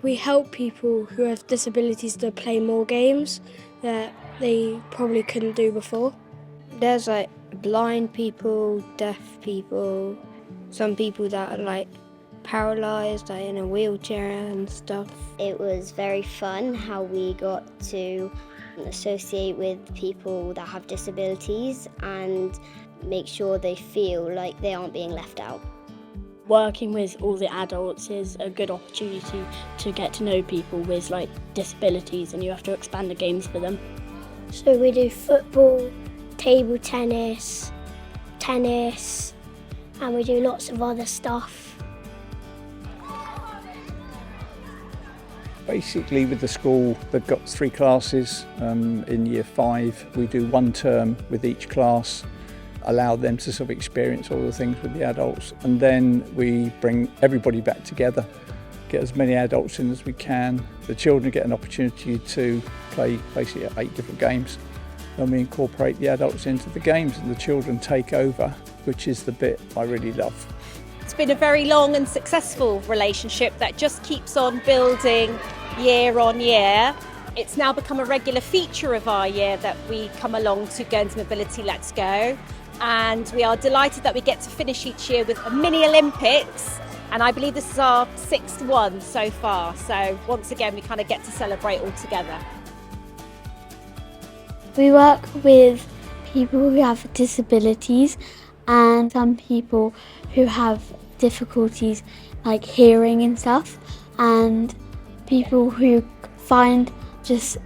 We help people who have disabilities to play more games that they probably couldn't do before. There's like blind people, deaf people, some people that are like paralysed, like in a wheelchair and stuff. It was very fun how we got to associate with people that have disabilities and make sure they feel like they aren't being left out. Working with all the adults is a good opportunity to get to know people with like disabilities, and you have to expand the games for them. So we do football, table tennis, and we do lots of other stuff. Basically with the school, they've got 3 classes in year 5. We do 1 term with each class, allow them to sort of experience all the things with the adults, and then we bring everybody back together, get as many adults in as we can. The children get an opportunity to play basically 8 different games. Then we incorporate the adults into the games and the children take over, which is the bit I really love. It's been a very long and successful relationship that just keeps on building year on year. It's now become a regular feature of our year that we come along to Guernsey Mobility Let's Go, and we are delighted that we get to finish each year with a mini Olympics, and I believe this is our 6th one so far, so once again we kind of get to celebrate all together. We work with people who have disabilities and some people who have difficulties like hearing and stuff, and people who find just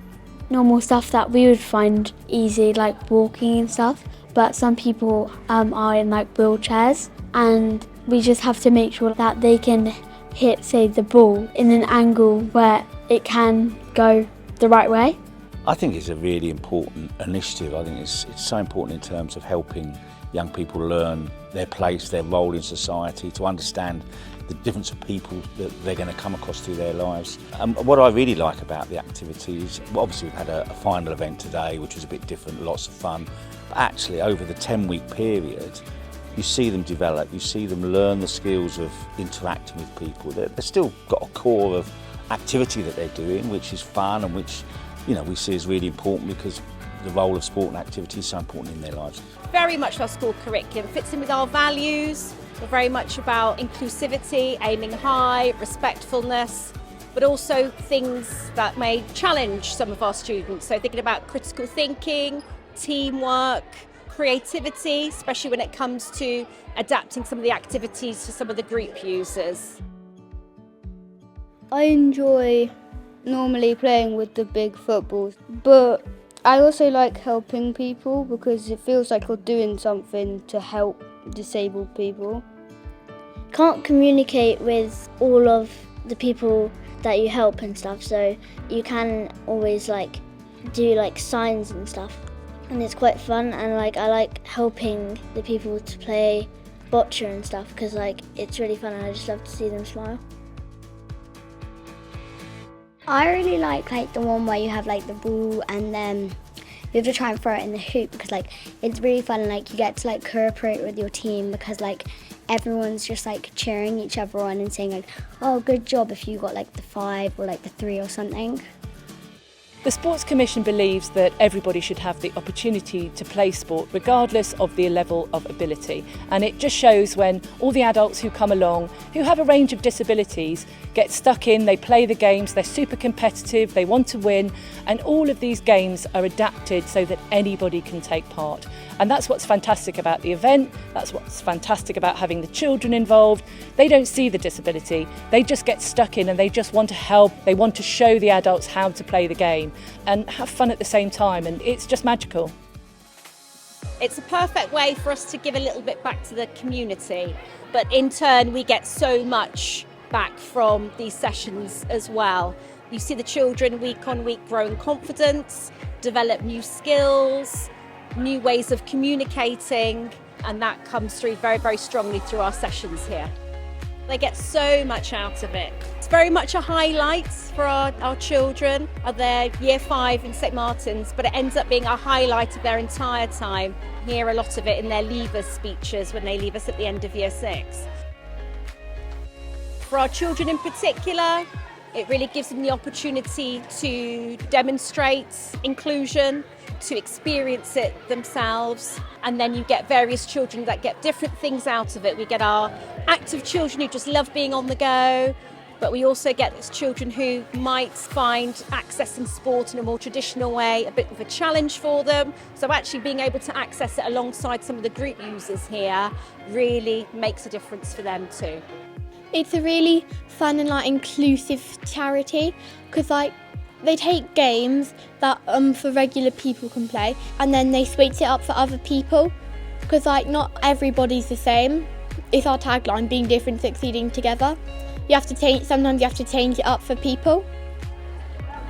normal stuff that we would find easy, like walking and stuff, but some people are in like wheelchairs, and we just have to make sure that they can hit, say, the ball in an angle where it can go the right way. I think it's a really important initiative. I think it's so important in terms of helping young people learn their place, their role in society, to understand the difference of people that they're going to come across through their lives. What I really like about the activities, well, obviously we've had a final event today which was a bit different, lots of fun, but actually over the 10-week period you see them develop, you see them learn the skills of interacting with people. They've still got a core of activity that they're doing which is fun and which, you know, we see as really important because the role of sport and activity is so important in their lives. Very much our school curriculum fits in with our values. We're very much about inclusivity, aiming high, respectfulness, but also things that may challenge some of our students. So thinking about critical thinking, teamwork, creativity, especially when it comes to adapting some of the activities to some of the group users. I enjoy normally playing with the big footballs, but I also like helping people because it feels like you're doing something to help disabled people. Can't communicate with all of the people that you help and stuff, so you can always like do like signs and stuff, and it's quite fun, and like I like helping the people to play bocce and stuff because like it's really fun and I just love to see them smile. I really like the one where you have like the ball and then you have to try and throw it in the hoop because like it's really fun and like you get to like cooperate with your team because like everyone's just like cheering each other on and saying like, oh, good job if you got like the 5 or like the 3 or something. The Sports Commission believes that everybody should have the opportunity to play sport regardless of their level of ability, and it just shows when all the adults who come along who have a range of disabilities get stuck in, they play the games, they're super competitive, they want to win, and all of these games are adapted so that anybody can take part. And that's what's fantastic about the event, that's what's fantastic about having the children involved. They don't see the disability, they just get stuck in and they just want to help, they want to show the adults how to play the game and have fun at the same time, and it's just magical. It's a perfect way for us to give a little bit back to the community, but in turn we get so much back from these sessions as well. You see the children week on week grow in confidence, develop new skills, new ways of communicating, and that comes through very, very strongly through our sessions here. They get so much out of it. It's very much a highlight for our children of their year 5 in St Martin's, but it ends up being a highlight of their entire time. You hear a lot of it in their leavers speeches when they leave us at the end of year 6. For our children in particular, It really gives them the opportunity to demonstrate inclusion, to experience it themselves, and then you get various children that get different things out of it. We get our active children who just love being on the go, but we also get those children who might find accessing sport in a more traditional way a bit of a challenge for them. So actually being able to access it alongside some of the group users here really makes a difference for them too. It's a really fun and inclusive charity because they take games that for regular people can play and then they switch it up for other people because not everybody's the same. It's our tagline, being different, succeeding together. You have to sometimes you have to change it up for people.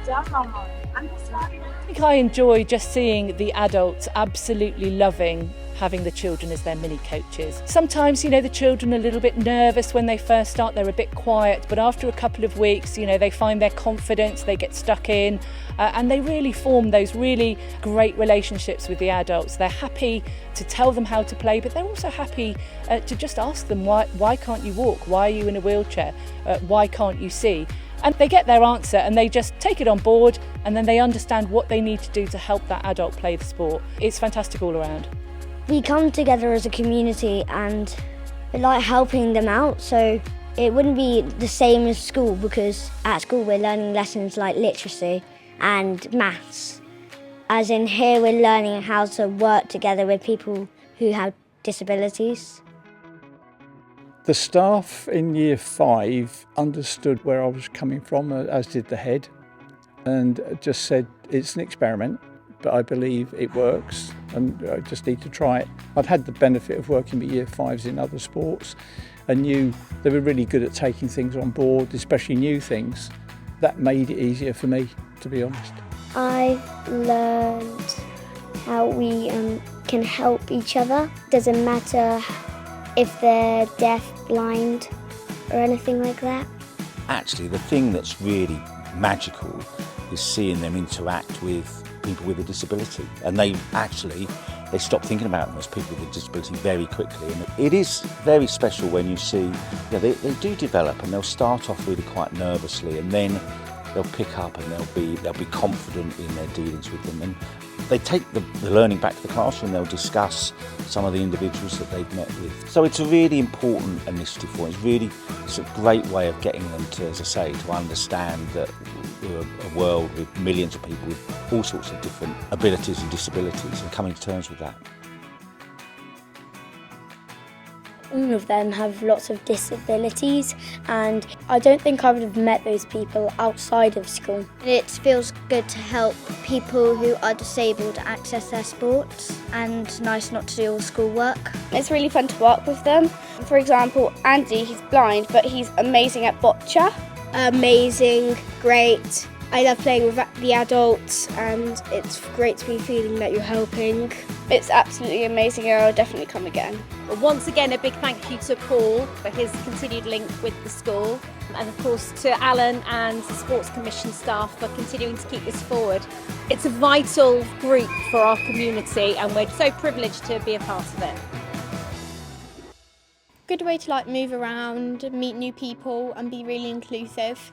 I think I enjoy just seeing the adults absolutely loving having the children as their mini coaches. Sometimes, the children are a little bit nervous when they first start, they're a bit quiet, but after a couple of weeks, they find their confidence, they get stuck in, and they really form those really great relationships with the adults. They're happy to tell them how to play, but they're also happy to just ask them, why can't you walk? Why are you in a wheelchair? Why can't you see? And they get their answer and they just take it on board, and then they understand what they need to do to help that adult play the sport. It's fantastic all around. We come together as a community and we like helping them out, so it wouldn't be the same as school because at school we're learning lessons like literacy and maths. As in here we're learning how to work together with people who have disabilities. The staff in Year 5 understood where I was coming from, as did the head, and just said it's an experiment, but I believe it works and I just need to try it. I'd had the benefit of working with Year 5s in other sports and knew they were really good at taking things on board, especially new things. That made it easier for me, to be honest. I've learned how we can help each other. Doesn't matter if they're deaf, blind or anything like that. Actually, the thing that's really magical is seeing them interact with people with a disability, and they stop thinking about them as people with a disability very quickly. And it is very special when you see they do develop, and they'll start off really quite nervously, and then they'll pick up and they'll be confident in their dealings with them, and they take the learning back to the classroom. They'll discuss some of the individuals that they've met with. So it's a really important initiative for them. It's a great way of getting them to, as I say, to understand that we're a world with millions of people with all sorts of different abilities and disabilities, and coming to terms with that. All of them have lots of disabilities, and I don't think I would have met those people outside of school. It feels good to help people who are disabled access their sports, and nice not to do all schoolwork. It's really fun to work with them. For example, Andy, he's blind, but he's amazing at bocce. Amazing, great. I love playing with the adults and it's great to be feeling that you're helping. It's absolutely amazing and I'll definitely come again. Well, once again, a big thank you to Paul for his continued link with the school, and of course to Alan and the Sports Commission staff for continuing to keep this forward. It's a vital group for our community and we're so privileged to be a part of it. Good way to move around, meet new people and be really inclusive.